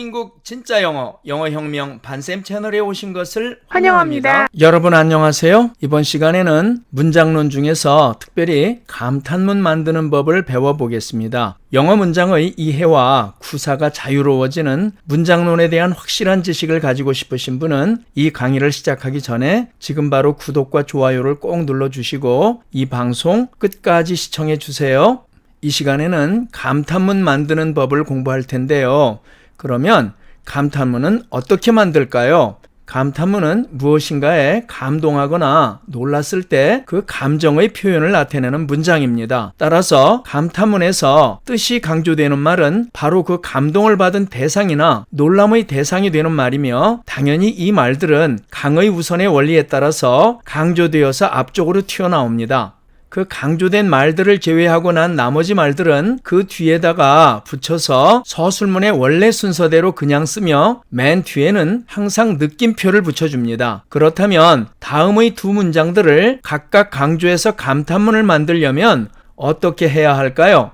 대한민국 진짜 영어, 영어혁명 반쌤 채널에 오신 것을 환영합니다. 환영합니다. 여러분 안녕하세요. 이번 시간에는 문장론 중에서 특별히 감탄문 만드는 법을 배워보겠습니다. 영어 문장의 이해와 구사가 자유로워지는 문장론에 대한 확실한 지식을 가지고 싶으신 분은 이 강의를 시작하기 전에 지금 바로 구독과 좋아요를 꼭 눌러주시고 이 방송 끝까지 시청해 주세요. 이 시간에는 감탄문 만드는 법을 공부할 텐데요. 그러면 감탄문은 어떻게 만들까요? 감탄문은 무엇인가에 감동하거나 놀랐을 때 그 감정의 표현을 나타내는 문장입니다. 따라서 감탄문에서 뜻이 강조되는 말은 바로 그 감동을 받은 대상이나 놀람의 대상이 되는 말이며, 당연히 이 말들은 강의 우선의 원리에 따라서 강조되어서 앞쪽으로 튀어나옵니다. 그 강조된 말들을 제외하고 난 나머지 말들은 그 뒤에다가 붙여서 서술문의 원래 순서대로 그냥 쓰며 맨 뒤에는 항상 느낌표를 붙여줍니다. 그렇다면 다음의 두 문장들을 각각 강조해서 감탄문을 만들려면 어떻게 해야 할까요?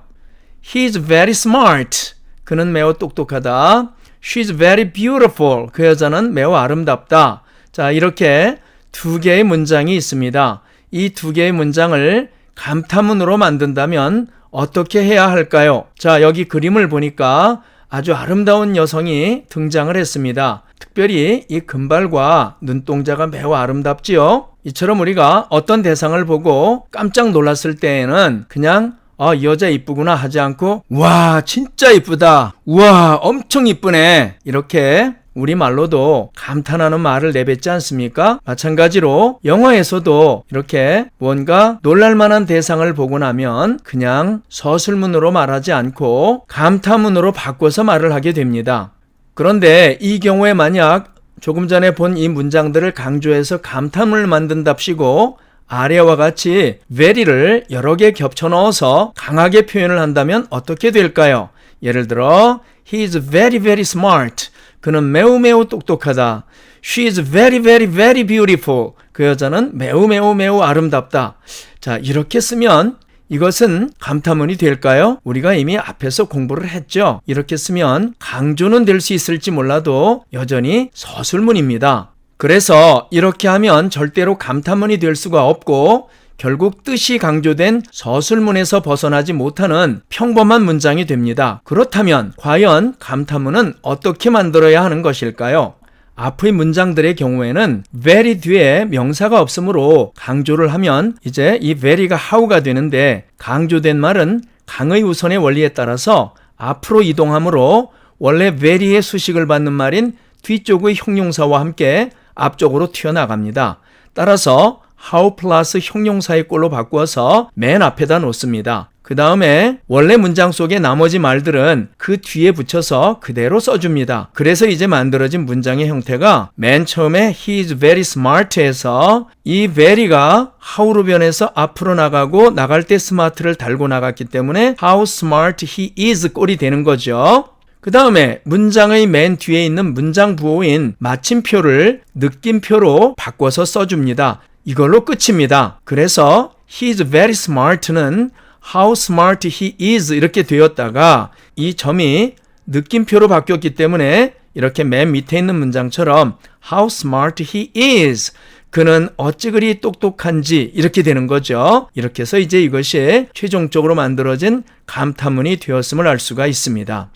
He's very smart. 그는 매우 똑똑하다. She's very beautiful. 그 여자는 매우 아름답다. 자, 이렇게 두 개의 문장이 있습니다. 이 두 개의 문장을 감탄문으로 만든다면 어떻게 해야 할까요? 자, 여기 그림을 보니까 아주 아름다운 여성이 등장을 했습니다. 특별히 이 금발과 눈동자가 매우 아름답지요? 이처럼 우리가 어떤 대상을 보고 깜짝 놀랐을 때에는 그냥 이 여자 이쁘구나 하지 않고 와 진짜 이쁘다, 우와 엄청 이쁘네, 이렇게 우리말로도 감탄하는 말을 내뱉지 않습니까? 마찬가지로 영어에서도 이렇게 뭔가 놀랄만한 대상을 보고 나면 그냥 서술문으로 말하지 않고 감탄문으로 바꿔서 말을 하게 됩니다. 그런데 이 경우에 만약 조금 전에 본 이 문장들을 강조해서 감탄문을 만든답시고 아래와 같이 very를 여러 개 겹쳐 넣어서 강하게 표현을 한다면 어떻게 될까요? 예를 들어 He is very very smart. 그는 매우 매우 똑똑하다. She is very very very beautiful. 그 여자는 매우 매우 매우 아름답다. 자, 이렇게 쓰면 이것은 감탄문이 될까요? 우리가 이미 앞에서 공부를 했죠. 이렇게 쓰면 강조는 될 수 있을지 몰라도 여전히 서술문입니다. 그래서 이렇게 하면 절대로 감탄문이 될 수가 없고 결국 뜻이 강조된 서술문에서 벗어나지 못하는 평범한 문장이 됩니다. 그렇다면 과연 감탄문은 어떻게 만들어야 하는 것일까요? 앞의 문장들의 경우에는 very 뒤에 명사가 없으므로 강조를 하면 이제 이 very가 how가 되는데, 강조된 말은 강의 우선의 원리에 따라서 앞으로 이동하므로 원래 very의 수식을 받는 말인 뒤쪽의 형용사와 함께 앞쪽으로 튀어나갑니다. 따라서 how 플러스 형용사의 꼴로 바꾸어서 맨 앞에다 놓습니다. 그 다음에 원래 문장 속의 나머지 말들은 그 뒤에 붙여서 그대로 써줍니다. 그래서 이제 만들어진 문장의 형태가 맨 처음에 he is very smart에서 이 very가 how로 변해서 앞으로 나가고 나갈 때 smart를 달고 나갔기 때문에 how smart he is 꼴이 되는 거죠. 그 다음에 문장의 맨 뒤에 있는 문장 부호인 마침표를 느낌표로 바꿔서 써줍니다. 이걸로 끝입니다. 그래서 he is very smart는 how smart he is 이렇게 되었다가 이 점이 느낌표로 바뀌었기 때문에 이렇게 맨 밑에 있는 문장처럼 how smart he is, 그는 어찌 그리 똑똑한지 이렇게 되는 거죠. 이렇게 해서 이제 이것이 최종적으로 만들어진 감탄문이 되었음을 알 수가 있습니다.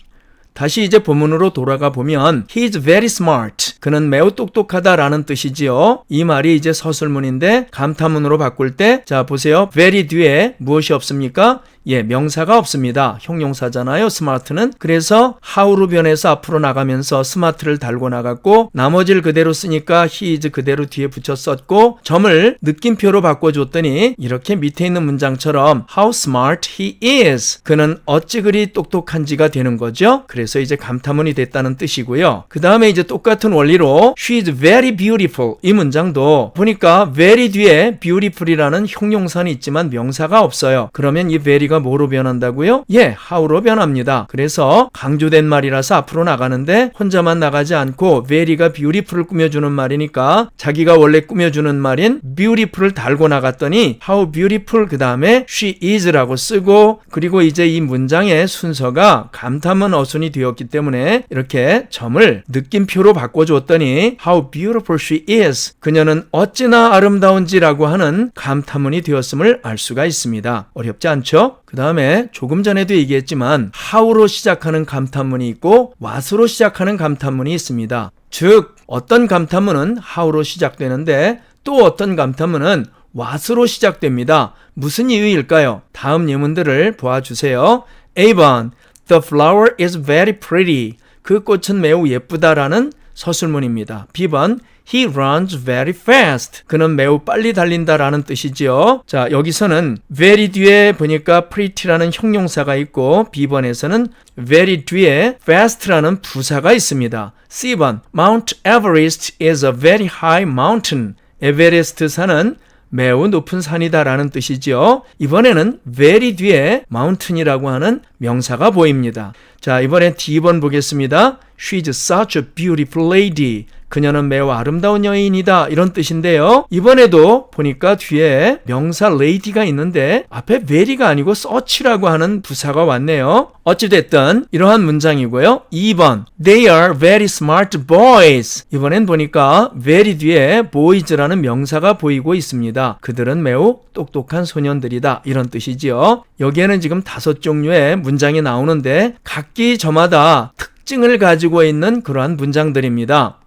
다시 이제 본문으로 돌아가 보면 He is very smart. 그는 매우 똑똑하다라는 뜻이지요. 이 말이 이제 서술문인데 감탄문으로 바꿀 때, 자 보세요. very 뒤에 무엇이 없습니까? 명사가 없습니다. 형용사잖아요, smart는. 그래서 how로 변해서 앞으로 나가면서 smart를 달고 나갔고, 나머지를 그대로 쓰니까 he is 그대로 뒤에 붙여 썼고, 점을 느낌표로 바꿔줬더니 이렇게 밑에 있는 문장처럼 how smart he is. 그는 어찌 그리 똑똑한지가 되는 거죠. 그래서 이제 감탄문이 됐다는 뜻이고요. 그 다음에 이제 똑같은 원리로 she is very beautiful. 이 문장도 보니까 very 뒤에 beautiful이라는 형용사는 있지만 명사가 없어요. 그러면 이 very가 very가 뭐로 변한다고요? 예, how로 변합니다. 그래서 강조된 말이라서 앞으로 나가는데 혼자만 나가지 않고 very가 beautiful을 꾸며주는 말이니까 자기가 원래 꾸며주는 말인 beautiful을 달고 나갔더니 how beautiful 그 다음에 she is라고 쓰고 그리고 이제 이 문장의 순서가 감탄문 어순이 되었기 때문에 이렇게 점을 느낌표로 바꿔줬더니 how beautiful she is 그녀는 어찌나 아름다운지라고 하는 감탄문이 되었음을 알 수가 있습니다. 어렵지 않죠? 그 다음에 조금 전에도 얘기했지만 how로 시작하는 감탄문이 있고 what으로 시작하는 감탄문이 있습니다. 즉 어떤 감탄문은 how로 시작되는데 또 어떤 감탄문은 what으로 시작됩니다. 무슨 이유일까요? 다음 예문들을 보아주세요. A번 The flower is very pretty. 그 꽃은 매우 예쁘다라는 서술문입니다. B번 He runs very fast. 그는 매우 빨리 달린다라는 뜻이지요. 자, 여기서는 very 뒤에 보니까 pretty라는 형용사가 있고 B번에서는 very 뒤에 fast라는 부사가 있습니다. C번 Mount Everest is a very high mountain. 에베레스트 산은 매우 높은 산이다라는 뜻이지요. 이번에는 very 뒤에 mountain이라고 하는 명사가 보입니다. 자, 이번엔 D번 보겠습니다. She's such a beautiful lady. 그녀는 매우 아름다운 여인이다 이런 뜻인데요. 이번에도 보니까 뒤에 명사 lady가 있는데 앞에 very가 아니고 such라고 하는 부사가 왔네요. 어찌됐든 이러한 문장이고요. 2번 They are very smart boys. 이번엔 보니까 very 뒤에 boys라는 명사가 보이고 있습니다. 그들은 매우 똑똑한 소년들이다 이런 뜻이지요. 여기에는 지금 5종류의 문장이 나오는데 각기 저마다 특징을 가지고 있는 그러한 문장들입니다.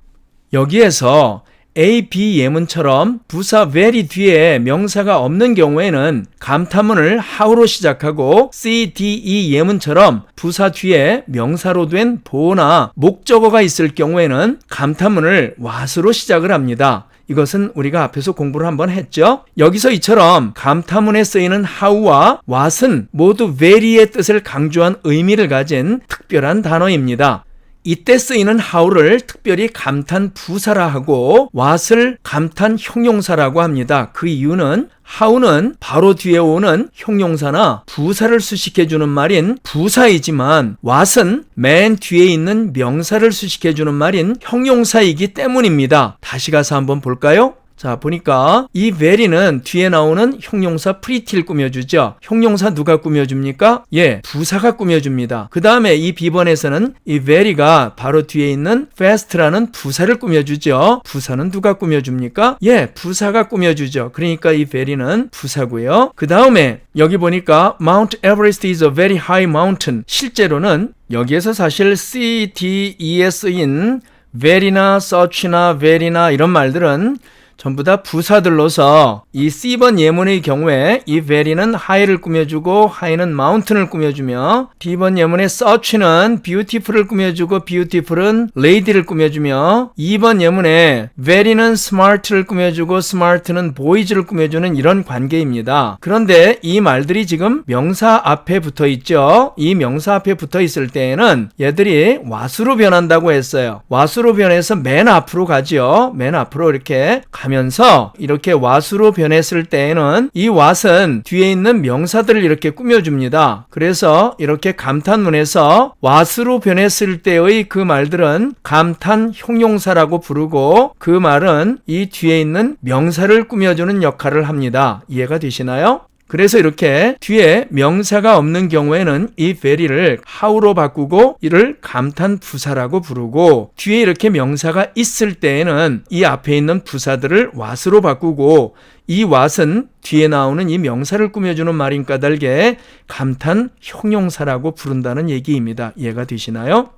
여기에서 A, B 예문처럼 부사 very 뒤에 명사가 없는 경우에는 감탄문을 how로 시작하고 C, D, E 예문처럼 부사 뒤에 명사로 된 보어나 목적어가 있을 경우에는 감탄문을 what으로 시작을 합니다. 이것은 우리가 앞에서 공부를 한번 했죠. 여기서 이처럼 감탄문에 쓰이는 how와 what은 모두 very의 뜻을 강조한 의미를 가진 특별한 단어입니다. 이때 쓰이는 how를 특별히 감탄 부사라 하고 what을 감탄 형용사라고 합니다. 그 이유는 how는 바로 뒤에 오는 형용사나 부사를 수식해주는 말인 부사이지만 what은 맨 뒤에 있는 명사를 수식해주는 말인 형용사이기 때문입니다. 다시 가서 한번 볼까요? 자, 보니까 이 very는 뒤에 나오는 형용사 pretty를 꾸며주죠. 형용사 누가 꾸며줍니까? 예, 부사가 꾸며줍니다. 그 다음에 이 B번에서는 이 very가 바로 뒤에 있는 fast라는 부사를 꾸며주죠. 부사는 누가 꾸며줍니까? 예, 부사가 꾸며주죠. 그러니까 이 very는 부사고요. 그 다음에 여기 보니까 Mount Everest is a very high mountain. 실제로는 여기에서 사실 C, D, E에 쓰인 very나 such나 very나 이런 말들은 전부 다 부사들로서 이 C번 예문의 경우에 이 very는 high를 꾸며주고 high는 mountain을 꾸며주며 D번 예문의 such는 beautiful을 꾸며주고 beautiful은 lady를 꾸며주며 2번 예문에 very는 smart를 꾸며주고 smart는 boys를 꾸며주는 이런 관계입니다. 그런데 이 말들이 지금 명사 앞에 붙어 있죠. 이 명사 앞에 붙어 있을 때에는 얘들이 what으로 변한다고 했어요. what으로 변해서 맨 앞으로 가죠. 맨 앞으로 이렇게 하면서 이렇게 what으로 변했을 때에는 이 what은 뒤에 있는 명사들을 이렇게 꾸며줍니다. 그래서 이렇게 감탄문에서 what으로 변했을 때의 그 말들은 감탄 형용사라고 부르고 그 말은 이 뒤에 있는 명사를 꾸며주는 역할을 합니다. 이해가 되시나요? 그래서 이렇게 뒤에 명사가 없는 경우에는 이 very를 how로 바꾸고 이를 감탄 부사라고 부르고 뒤에 이렇게 명사가 있을 때에는 이 앞에 있는 부사들을 what으로 바꾸고 이 what은 뒤에 나오는 이 명사를 꾸며주는 말인 까닭에 감탄 형용사라고 부른다는 얘기입니다. 이해가 되시나요?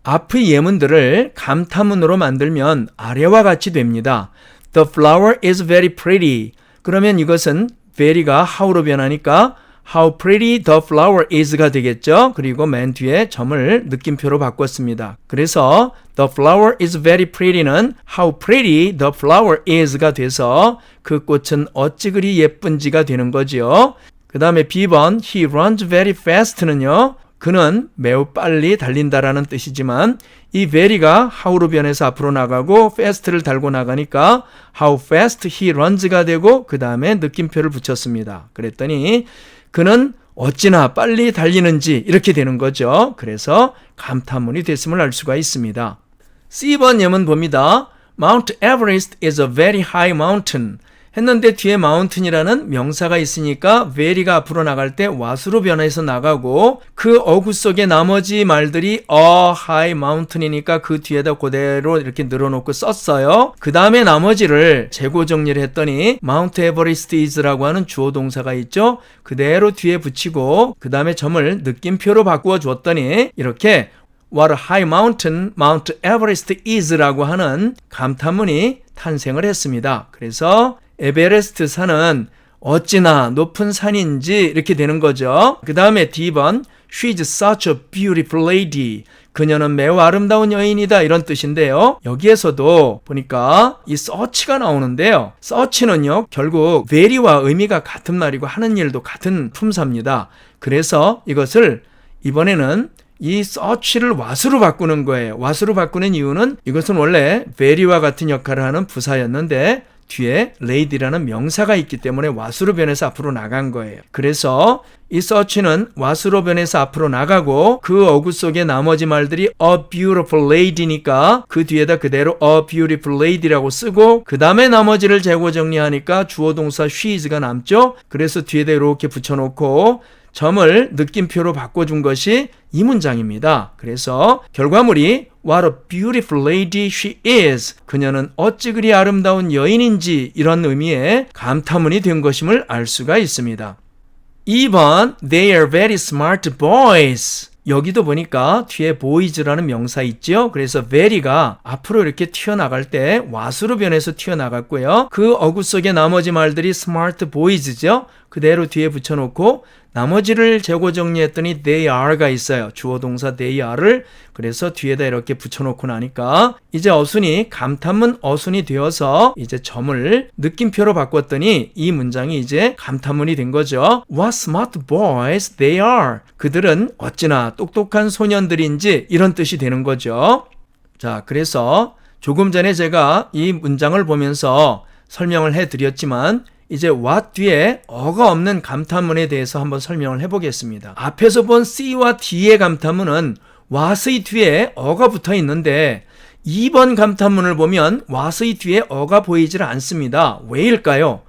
앞의 예문들을 감탄문으로 만들면 아래와 같이 됩니다. The flower is very pretty. 그러면 이것은 very가 how로 변하니까 how pretty the flower is가 되겠죠. 그리고 맨 뒤에 점을 느낌표로 바꿨습니다. 그래서 the flower is very pretty는 how pretty the flower is가 돼서 그 꽃은 어찌 그리 예쁜지가 되는 거지요. 그 다음에 B번 he runs very fast는요. 그는 매우 빨리 달린다라는 뜻이지만 이 very가 how로 변해서 앞으로 나가고 fast를 달고 나가니까 how fast he runs가 되고 그 다음에 느낌표를 붙였습니다. 그랬더니 그는 어찌나 빨리 달리는지 이렇게 되는 거죠. 그래서 감탄문이 됐음을 알 수가 있습니다. C번 예문 봅니다. Mount Everest is a very high mountain. 했는데 뒤에 mountain이라는 명사가 있으니까 very가 앞으로 나갈 때 what으로 변해서 나가고 그 어구 속에 나머지 말들이 a high mountain이니까 그 뒤에다 그대로 이렇게 늘어놓고 썼어요. 그 다음에 나머지를 재고 정리를 했더니 Mount Everest is라고 하는 주어 동사가 있죠. 그대로 뒤에 붙이고 그 다음에 점을 느낌표로 바꾸어 줬더니 이렇게 What a high mountain Mount Everest is라고 하는 감탄문이 탄생을 했습니다. 그래서 에베레스트 산은 어찌나 높은 산인지 이렇게 되는 거죠. 그 다음에 D번 She's such a beautiful lady. 그녀는 매우 아름다운 여인이다 이런 뜻인데요. 여기에서도 보니까 이 such가 나오는데요. such는요 결국 very와 의미가 같은 말이고 하는 일도 같은 품사입니다. 그래서 이것을 이번에는 이 such를 what으로 바꾸는 거예요. what으로 바꾸는 이유는 이것은 원래 very와 같은 역할을 하는 부사였는데 뒤에 lady라는 명사가 있기 때문에 what으로 변해서 앞으로 나간 거예요. 그래서 이 such는 what으로 변해서 앞으로 나가고 그 어구 속에 나머지 말들이 a beautiful lady니까 그 뒤에다 그대로 a beautiful lady라고 쓰고 그 다음에 나머지를 재고 정리하니까 주어 동사 she's가 남죠. 그래서 뒤에다 이렇게 붙여놓고 점을 느낌표로 바꿔준 것이 이 문장입니다. 그래서 결과물이 What a beautiful lady she is. 그녀는 어찌 그리 아름다운 여인인지 이런 의미의 감탄문이 된 것임을 알 수가 있습니다. 2번 They are very smart boys. 여기도 보니까 뒤에 boys라는 명사 있죠. 그래서 very가 앞으로 이렇게 튀어나갈 때 what으로 변해서 튀어나갔고요. 그 어구 속에 나머지 말들이 smart boys죠. 그대로 뒤에 붙여놓고 나머지를 재고 정리했더니 they are가 있어요. 주어 동사 they are를 그래서 뒤에다 이렇게 붙여놓고 나니까 이제 어순이 감탄문 어순이 되어서 이제 점을 느낌표로 바꿨더니 이 문장이 이제 감탄문이 된 거죠. What smart boys they are. 그들은 어찌나 똑똑한 소년들인지 이런 뜻이 되는 거죠. 자, 그래서 조금 전에 제가 이 문장을 보면서 설명을 해드렸지만 이제 what 뒤에 어가 없는 감탄문에 대해서 한번 설명을 해보겠습니다. 앞에서 본 C와 D의 감탄문은 what의 뒤에 어가 붙어 있는데 2번 감탄문을 보면 what의 뒤에 어가 보이질 않습니다. 왜일까요?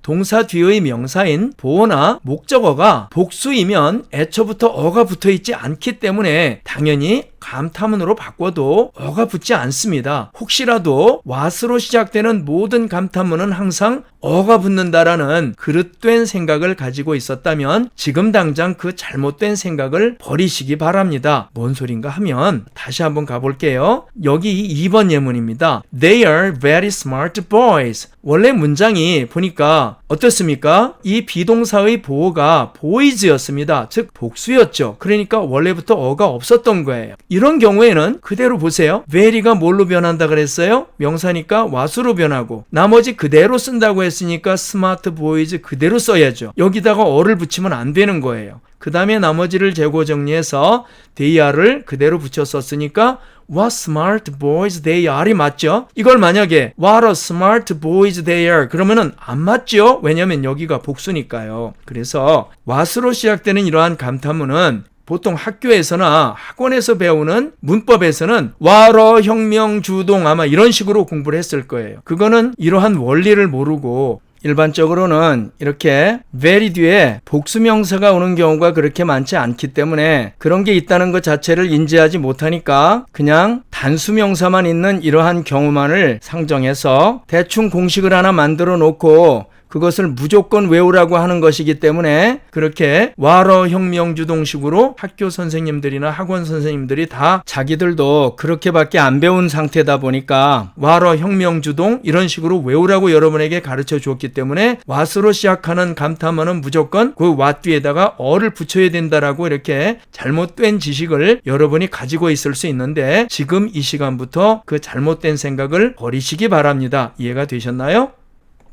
동사 뒤의 명사인 보어나 목적어가 복수이면 애초부터 어가 붙어 있지 않기 때문에 당연히 감탄문으로 바꿔도 어가 붙지 않습니다. 혹시라도 what으로 시작되는 모든 감탄문은 항상 어가 붙는다라는 그릇된 생각을 가지고 있었다면 지금 당장 그 잘못된 생각을 버리시기 바랍니다. 뭔 소린가 하면 다시 한번 가볼게요. 여기 2번 예문입니다. They are very smart boys. 원래 문장이 보니까 어떻습니까? 이 비동사의 보어가 boys였습니다. 즉 복수였죠. 그러니까 원래부터 어가 없었던 거예요. 이런 경우에는 그대로 보세요. very가 뭘로 변한다 그랬어요? 명사니까 what으로 변하고 나머지 그대로 쓴다고 했으니까 smart boys 그대로 써야죠. 여기다가 어를 붙이면 안 되는 거예요. 그 다음에 나머지를 재고 정리해서 they are를 그대로 붙여 썼으니까 What smart boys they are이 맞죠? 이걸 만약에 What a smart boys they are 그러면은 안 맞죠? 왜냐면 여기가 복수니까요. 그래서 what으로 시작되는 이러한 감탄문은 보통 학교에서나 학원에서 배우는 문법에서는 와러 혁명 주동 아마 이런 식으로 공부를 했을 거예요. 그거는 이러한 원리를 모르고 일반적으로는 이렇게 very 뒤에 복수명사가 오는 경우가 그렇게 많지 않기 때문에 그런 게 있다는 것 자체를 인지하지 못하니까 그냥 단수명사만 있는 이러한 경우만을 상정해서 대충 공식을 하나 만들어 놓고 그것을 무조건 외우라고 하는 것이기 때문에 그렇게 와러 혁명주동식으로 학교 선생님들이나 학원 선생님들이 다 자기들도 그렇게밖에 안 배운 상태다 보니까 와러 혁명주동 이런 식으로 외우라고 여러분에게 가르쳐 주었기 때문에 what으로 시작하는 감탄문은 무조건 그 what 뒤에다가 어를 붙여야 된다라고 이렇게 잘못된 지식을 여러분이 가지고 있을 수 있는데 지금 이 시간부터 그 잘못된 생각을 버리시기 바랍니다. 이해가 되셨나요?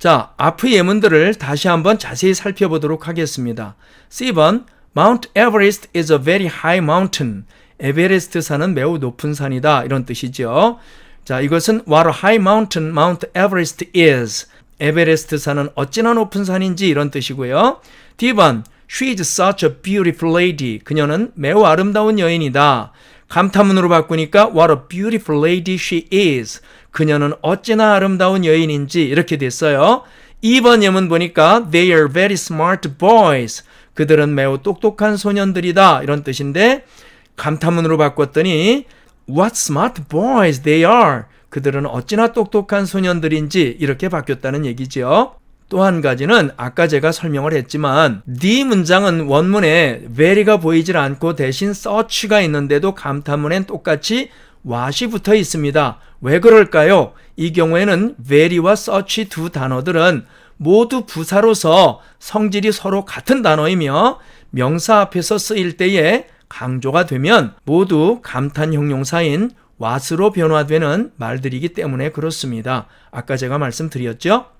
자, 앞의 예문들을 다시 한번 자세히 살펴보도록 하겠습니다. C번 Mount Everest is a very high mountain. 에베레스트 산은 매우 높은 산이다. 이런 뜻이죠. 자, 이것은 What a high mountain Mount Everest is. 에베레스트 산은 어찌나 높은 산인지 이런 뜻이고요. D번 She is such a beautiful lady. 그녀는 매우 아름다운 여인이다. 감탄문으로 바꾸니까 What a beautiful lady she is. 그녀는 어찌나 아름다운 여인인지 이렇게 됐어요. 2번 예문 보니까 They are very smart boys. 그들은 매우 똑똑한 소년들이다. 이런 뜻인데 감탄문으로 바꿨더니 What smart boys they are. 그들은 어찌나 똑똑한 소년들인지 이렇게 바뀌었다는 얘기죠. 또 한 가지는 아까 제가 설명을 했지만 the 문장은 원문에 very가 보이질 않고 대신 such가 있는데도 감탄문엔 똑같이 what이 붙어 있습니다. 왜 그럴까요? 이 경우에는 very와 such 두 단어들은 모두 부사로서 성질이 서로 같은 단어이며 명사 앞에서 쓰일 때에 강조가 되면 모두 감탄 형용사인 what으로 변화되는 말들이기 때문에 그렇습니다. 아까 제가 말씀드렸죠?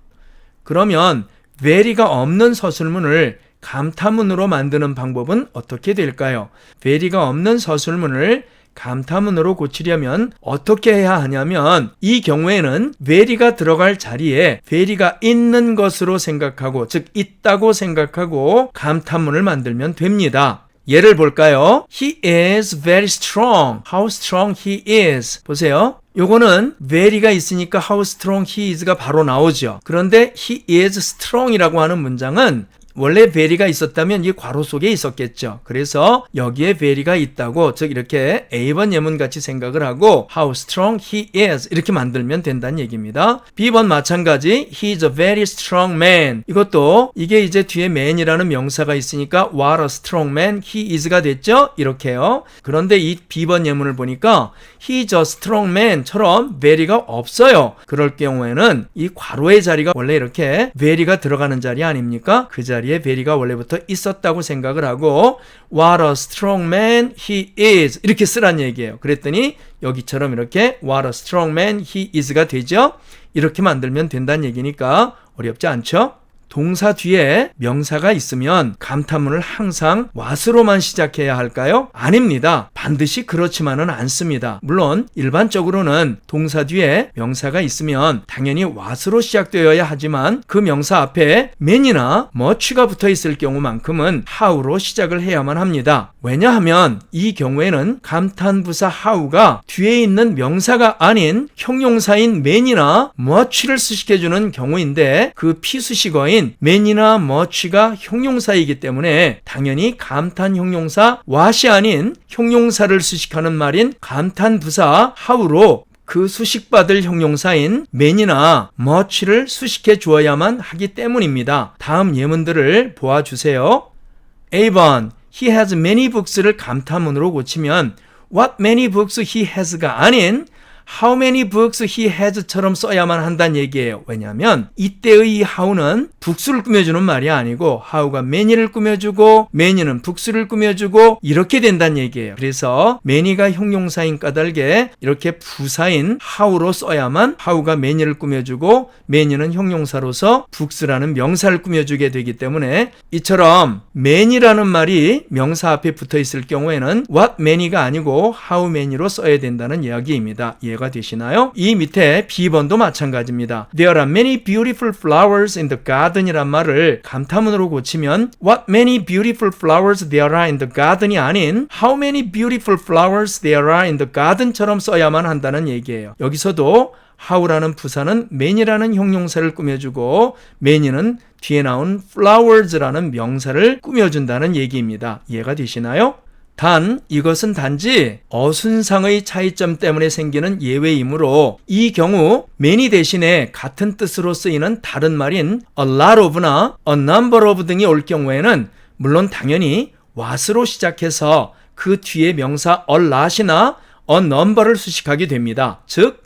그러면 very가 없는 서술문을 감탄문으로 만드는 방법은 어떻게 될까요? very가 없는 서술문을 감탄문으로 고치려면 어떻게 해야 하냐면 이 경우에는 very가 들어갈 자리에 very가 있는 것으로 생각하고 즉 있다고 생각하고 감탄문을 만들면 됩니다. 예를 볼까요? He is very strong. How strong he is. 보세요. 요거는 very가 있으니까 how strong he is가 바로 나오죠. 그런데 he is strong이라고 하는 문장은 원래 very가 있었다면 이 괄호 속에 있었겠죠. 그래서 여기에 very가 있다고 즉 이렇게 A번 예문 같이 생각을 하고 how strong he is 이렇게 만들면 된다는 얘기입니다. B번 마찬가지 he is a very strong man. 이것도 이게 이제 뒤에 man이라는 명사가 있으니까 what a strong man he is가 됐죠. 이렇게요. 그런데 이 B번 예문을 보니까 he is a strong man처럼 very가 없어요. 그럴 경우에는 이 괄호의 자리가 원래 이렇게 very가 들어가는 자리 아닙니까? 그 자리에 very가 원래부터 있었다고 생각을 하고 what a strong man he is 이렇게 쓰란 얘기예요. 그랬더니 여기처럼 이렇게 what a strong man he is가 되죠. 이렇게 만들면 된다는 얘기니까 어렵지 않죠? 동사 뒤에 명사가 있으면 감탄문을 항상 what으로만 시작해야 할까요? 아닙니다. 반드시 그렇지만은 않습니다. 물론 일반적으로는 동사 뒤에 명사가 있으면 당연히 what으로 시작되어야 하지만 그 명사 앞에 man이나 much가 붙어 있을 경우만큼은 how로 시작을 해야만 합니다. 왜냐하면 이 경우에는 감탄부사 how가 뒤에 있는 명사가 아닌 형용사인 man이나 much를 수식해주는 경우인데 그 피수식어인 man이나 much가 형용사이기 때문에 당연히 감탄 형용사 what이 아닌 형용사를 수식하는 말인 감탄부사 how로 그 수식받을 형용사인 man이나 much를 수식해 주어야만 하기 때문입니다. 다음 예문들을 보아주세요. A번 He has many books를 감탄문으로 고치면 What many books he has가 아닌 How many books he has처럼 써야만 한다는 얘기예요. 왜냐하면 이때의 이 how는 복수를 꾸며주는 말이 아니고 how가 many를 꾸며주고 many는 복수를 꾸며주고 이렇게 된다는 얘기예요. 그래서 many가 형용사인 까닭에 이렇게 부사인 how로 써야만 how가 many를 꾸며주고 many는 형용사로서 복수라는 명사를 꾸며주게 되기 때문에 이처럼 many라는 말이 명사 앞에 붙어 있을 경우에는 what many가 아니고 how many로 써야 된다는 이야기입니다. 이해가 되시나요? 이 밑에 B번도 마찬가지입니다. There are many beautiful flowers in the garden 이란 말을 감탄문으로 고치면 What many beautiful flowers there are in the garden이 아닌 How many beautiful flowers there are in the garden처럼 써야만 한다는 얘기예요. 여기서도 how라는 부사는 man이라는 형용사를 꾸며주고 many는 뒤에 나온 flowers라는 명사를 꾸며준다는 얘기입니다. 이해가 되시나요? 단 이것은 단지 어순상의 차이점 때문에 생기는 예외이므로 이 경우 many 대신에 같은 뜻으로 쓰이는 다른 말인 a lot of나 a number of 등이 올 경우에는 물론 당연히 what으로 시작해서 그 뒤에 명사 a lot이나 a number를 수식하게 됩니다. 즉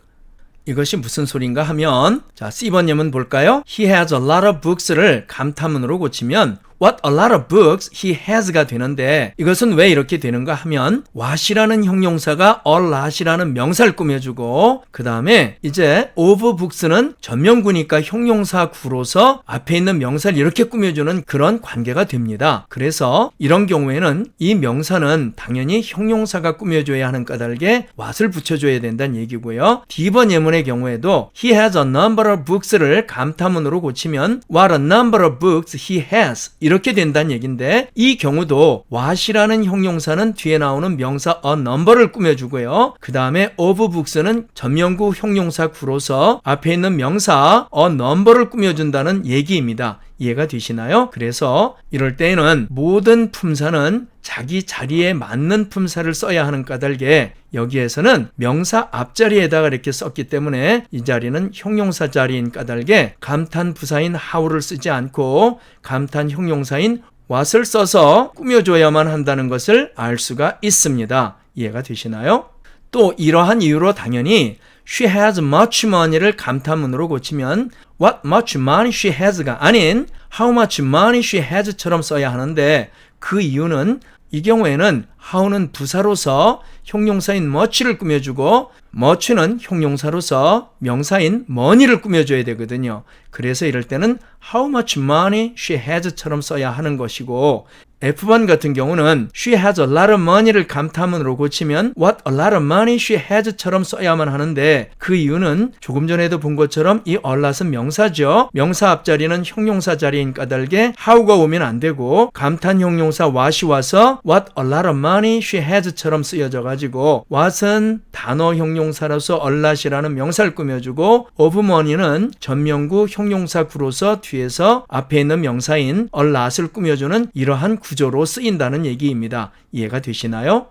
이것이 무슨 소린가 하면 자 C번 예문 볼까요? He has a lot of books를 감탄문으로 고치면 What a lot of books he has가 되는데 이것은 왜 이렇게 되는가 하면 what이라는 형용사가 a lot이라는 명사를 꾸며주고 그 다음에 이제 of books는 전명구니까 형용사 구로서 앞에 있는 명사를 이렇게 꾸며주는 그런 관계가 됩니다. 그래서 이런 경우에는 이 명사는 당연히 형용사가 꾸며줘야 하는 까닭에 what을 붙여줘야 된다는 얘기고요. D번 예문의 경우에도 he has a number of books를 감탄문으로 고치면 What a number of books he has 이렇게 된다는 얘기인데 이 경우도 what이라는 형용사는 뒤에 나오는 명사 a number를 꾸며주고요. 그 다음에 of books는 전명구 형용사 구로서 앞에 있는 명사 a number를 꾸며준다는 얘기입니다. 이해가 되시나요? 그래서 이럴 때에는 모든 품사는 자기 자리에 맞는 품사를 써야 하는 까닭에 여기에서는 명사 앞자리에다가 이렇게 썼기 때문에 이 자리는 형용사 자리인 까닭에 감탄 부사인 how를 쓰지 않고 감탄 형용사인 what을 써서 꾸며줘야만 한다는 것을 알 수가 있습니다. 이해가 되시나요? 또 이러한 이유로 당연히 she has much money를 감탄문으로 고치면 what much money she has가 아닌 how much money she has처럼 써야 하는데 그 이유는 이 경우에는 how는 부사로서 형용사인 much를 꾸며주고 much는 형용사로서 명사인 money를 꾸며줘야 되거든요. 그래서 이럴 때는 how much money she has처럼 써야 하는 것이고 F번 같은 경우는 she has a lot of money를 감탄문으로 고치면 what a lot of money she has처럼 써야만 하는데 그 이유는 조금 전에도 본 것처럼 이 a lot은 명사죠. 명사 앞자리는 형용사 자리인 까닭에 how가 오면 안 되고 감탄 형용사 what이 와서 what a lot of money she has처럼 쓰여져 가지고 what은 단어 형용사로서 a lot이라는 명사를 꾸며주고 of money는 전명구 형용사 구로서 뒤에서 앞에 있는 명사인 a lot을 꾸며주는 이러한 구조로 쓰인다는 얘기입니다. 이해가 되시나요?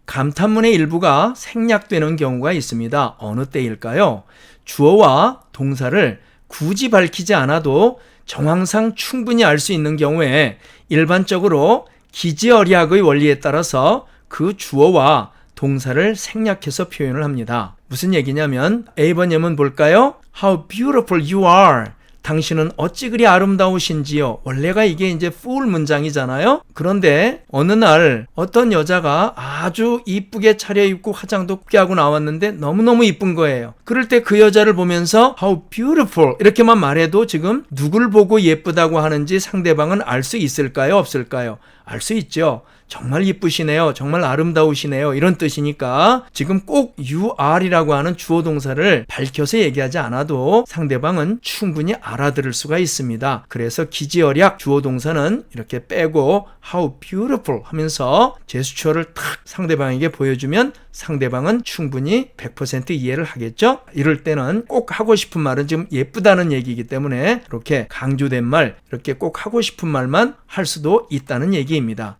감탄문의 일부가 생략되는 경우가 있습니다. 어느 때일까요? 주어와 동사를 굳이 밝히지 않아도 정황상 충분히 알 수 있는 경우에 일반적으로 기지어리학의 원리에 따라서 그 주어와 동사를 생략해서 표현을 합니다. 무슨 얘기냐면 A번 예문 볼까요? How beautiful you are. 당신은 어찌 그리 아름다우신지요. 원래가 이게 이제 full 문장이잖아요. 그런데 어느 날 어떤 여자가 아주 이쁘게 차려입고 화장도 크게 하고 나왔는데 너무너무 이쁜 거예요. 그럴 때 그 여자를 보면서 how beautiful 이렇게만 말해도 지금 누굴 보고 예쁘다고 하는지 상대방은 알 수 있을까요? 없을까요? 알 수 있죠. 정말 이쁘시네요. 정말 아름다우시네요. 이런 뜻이니까 지금 꼭 you are이라고 하는 주어 동사를 밝혀서 얘기하지 않아도 상대방은 충분히 알아들을 수가 있습니다. 그래서 기지어략 주어 동사는 이렇게 빼고 how beautiful 하면서 제스처를 탁 상대방에게 보여주면 상대방은 충분히 100% 이해를 하겠죠? 이럴 때는 꼭 하고 싶은 말은 지금 예쁘다는 얘기이기 때문에 이렇게 강조된 말, 이렇게 꼭 하고 싶은 말만 할 수도 있다는 얘기입니다.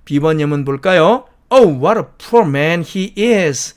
B번 예문 볼까요? Oh, what a poor man he is.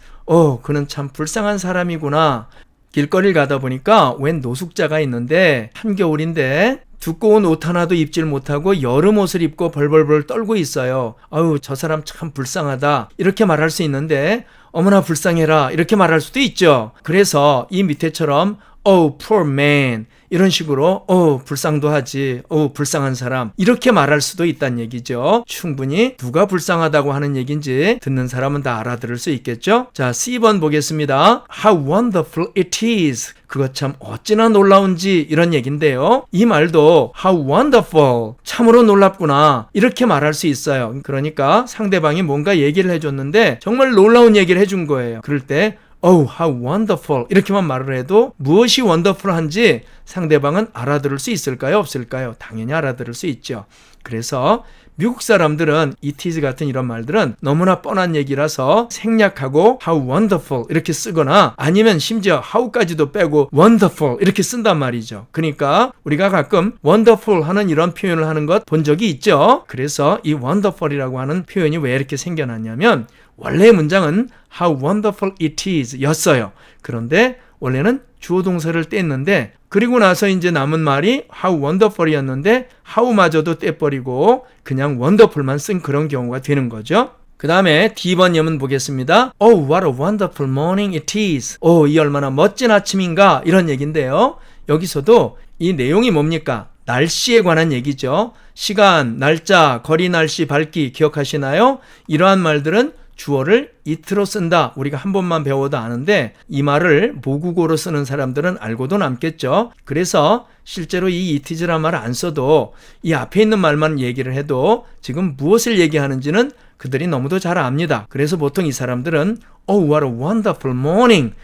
그는 참 불쌍한 사람이구나. 길거리를 가다 보니까 웬 노숙자가 있는데 한겨울인데 두꺼운 옷 하나도 입질 못하고 여름 옷을 입고 벌벌벌 떨고 있어요. 아유, 저 사람 참 불쌍하다. 이렇게 말할 수 있는데 어머나 불쌍해라. 이렇게 말할 수도 있죠. 그래서 이 밑에처럼 Oh, poor man. 이런 식으로 불쌍도 하지. 불쌍한 사람. 이렇게 말할 수도 있다는 얘기죠. 충분히 누가 불쌍하다고 하는 얘기인지 듣는 사람은 다 알아들을 수 있겠죠. 자, C번 보겠습니다. How wonderful it is. 그것 참 어찌나 놀라운지 이런 얘기인데요. 이 말도 how wonderful. 참으로 놀랍구나. 이렇게 말할 수 있어요. 그러니까 상대방이 뭔가 얘기를 해줬는데 정말 놀라운 얘기를 해준 거예요. 그럴 때 Oh, how wonderful. 이렇게만 말을 해도 무엇이 wonderful한지 상대방은 알아들을 수 있을까요? 없을까요? 당연히 알아들을 수 있죠. 그래서 미국 사람들은 it is 같은 이런 말들은 너무나 뻔한 얘기라서 생략하고 how wonderful 이렇게 쓰거나 아니면 심지어 how까지도 빼고 wonderful 이렇게 쓴단 말이죠. 그러니까 우리가 가끔 wonderful 하는 이런 표현을 하는 것 본 적이 있죠. 그래서 이 wonderful이라고 하는 표현이 왜 이렇게 생겨났냐면 원래의 문장은 how wonderful it is 였어요. 그런데 원래는 주어 동사를 뗐는데 그리고 나서 이제 남은 말이 how wonderful 이었는데 how마저도 떼버리고 그냥 wonderful만 쓴 그런 경우가 되는 거죠. 그 다음에 D번 예문 보겠습니다. Oh, what a wonderful morning it is. 이 얼마나 멋진 아침인가 이런 얘기인데요. 여기서도 이 내용이 뭡니까? 날씨에 관한 얘기죠. 시간, 날짜, 거리, 날씨, 밝기 기억하시나요? 이러한 말들은 주어를 it로 쓴다. 우리가 한 번만 배워도 아는데 이 말을 모국어로 쓰는 사람들은 알고도 남겠죠. 그래서 실제로 이 it is란 말을 안 써도 이 앞에 있는 말만 얘기를 해도 지금 무엇을 얘기하는지는 그들이 너무도 잘 압니다. 그래서 보통 이 사람들은 Oh, what a wonderful morning.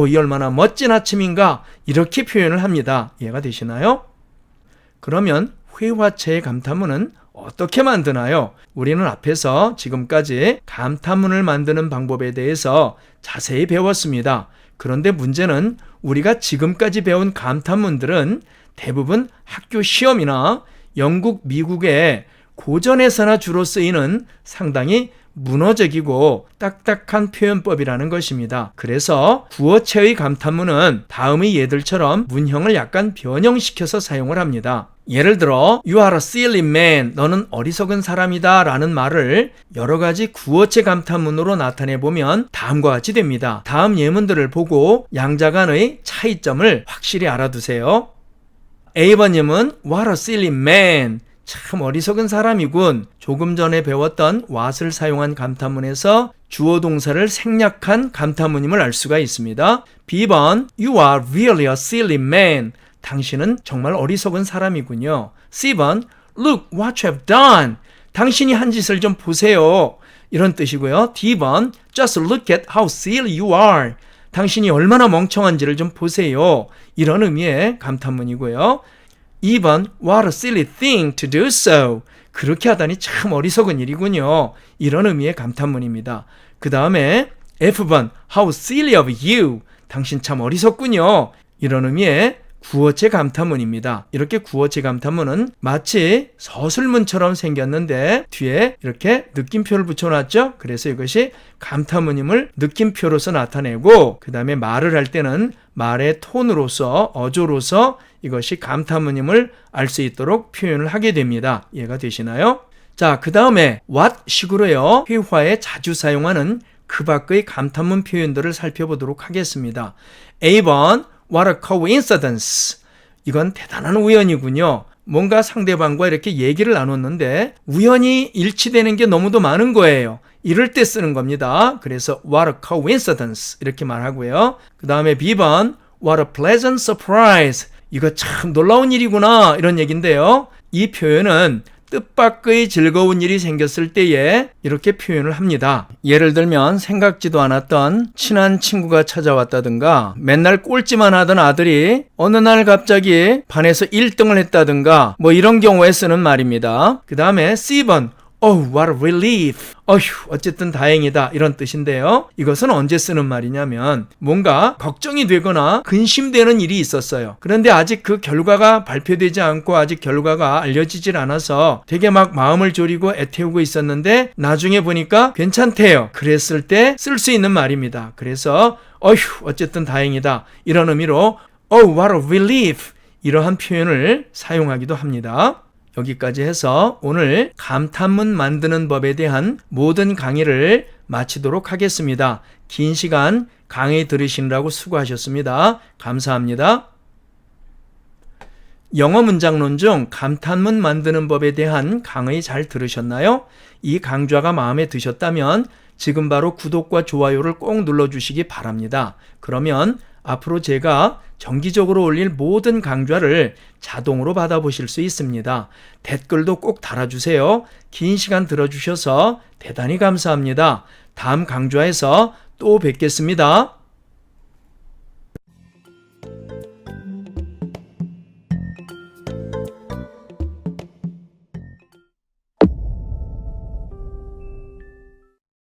이 얼마나 멋진 아침인가 이렇게 표현을 합니다. 이해가 되시나요? 그러면 회화체의 감탄문은 어떻게 만드나요? 우리는 앞에서 지금까지 감탄문을 만드는 방법에 대해서 자세히 배웠습니다. 그런데 문제는 우리가 지금까지 배운 감탄문들은 대부분 학교 시험이나 영국, 미국의 고전에서나 주로 쓰이는 상당히 문어적이고 딱딱한 표현법이라는 것입니다. 그래서 구어체의 감탄문은 다음의 예들처럼 문형을 약간 변형시켜서 사용을 합니다. 예를 들어 You are a silly man, 너는 어리석은 사람이다 라는 말을 여러 가지 구어체 감탄문으로 나타내보면 다음과 같이 됩니다. 다음 예문들을 보고 양자 간의 차이점을 확실히 알아두세요. A번 예문 What a silly man, 참 어리석은 사람이군. 조금 전에 배웠던 what을 사용한 감탄문에서 주어 동사를 생략한 감탄문임을 알 수가 있습니다. B번 You are really a silly man, 당신은 정말 어리석은 사람이군요. C번 Look what you have done, 당신이 한 짓을 좀 보세요, 이런 뜻이고요. D번 Just look at how silly you are, 당신이 얼마나 멍청한지를 좀 보세요, 이런 의미의 감탄문이고요. 2번 What a silly thing to do so, 그렇게 하다니 참 어리석은 일이군요, 이런 의미의 감탄문입니다. 그 다음에 F번 How silly of you, 당신 참 어리석군요, 이런 의미의 구어체 감탄문입니다. 이렇게 구어체 감탄문은 마치 서술문처럼 생겼는데 뒤에 이렇게 느낌표를 붙여놨죠. 그래서 이것이 감탄문임을 느낌표로서 나타내고 그 다음에 말을 할 때는 말의 톤으로서 어조로서 이것이 감탄문임을 알 수 있도록 표현을 하게 됩니다. 이해가 되시나요? 자, 그 다음에 what 식으로요, 회화에 자주 사용하는 그 밖의 감탄문 표현들을 살펴보도록 하겠습니다. A번 What a coincidence, 이건 대단한 우연이군요. 뭔가 상대방과 이렇게 얘기를 나눴는데 우연히 일치되는 게 너무도 많은 거예요. 이럴 때 쓰는 겁니다. 그래서 What a coincidence 이렇게 말하고요. 그 다음에 B번 What a pleasant surprise, 이거 참 놀라운 일이구나, 이런 얘기인데요. 이 표현은 뜻밖의 즐거운 일이 생겼을 때에 이렇게 표현을 합니다. 예를 들면 생각지도 않았던 친한 친구가 찾아왔다든가, 맨날 꼴찌만 하던 아들이 어느 날 갑자기 반에서 1등을 했다든가, 뭐 이런 경우에 쓰는 말입니다. 그 다음에 C번 Oh, what a relief, 어휴, 어쨌든 다행이다, 이런 뜻인데요. 이것은 언제 쓰는 말이냐면 뭔가 걱정이 되거나 근심되는 일이 있었어요. 그런데 아직 그 결과가 발표되지 않고 아직 결과가 알려지질 않아서 되게 막 마음을 졸이고 애태우고 있었는데 나중에 보니까 괜찮대요. 그랬을 때 쓸 수 있는 말입니다. 그래서 어휴, 어쨌든 다행이다, 이런 의미로 Oh, what a relief, 이러한 표현을 사용하기도 합니다. 여기까지 해서 오늘 감탄문 만드는 법에 대한 모든 강의를 마치도록 하겠습니다. 긴 시간 강의 들으시느라고 수고하셨습니다. 감사합니다. 영어 문장론 중 감탄문 만드는 법에 대한 강의 잘 들으셨나요? 이 강좌가 마음에 드셨다면 지금 바로 구독과 좋아요를 꼭 눌러주시기 바랍니다. 그러면 앞으로 제가 정기적으로 올릴 모든 강좌를 자동으로 받아보실 수 있습니다. 댓글도 꼭 달아주세요. 긴 시간 들어주셔서 대단히 감사합니다. 다음 강좌에서 또 뵙겠습니다.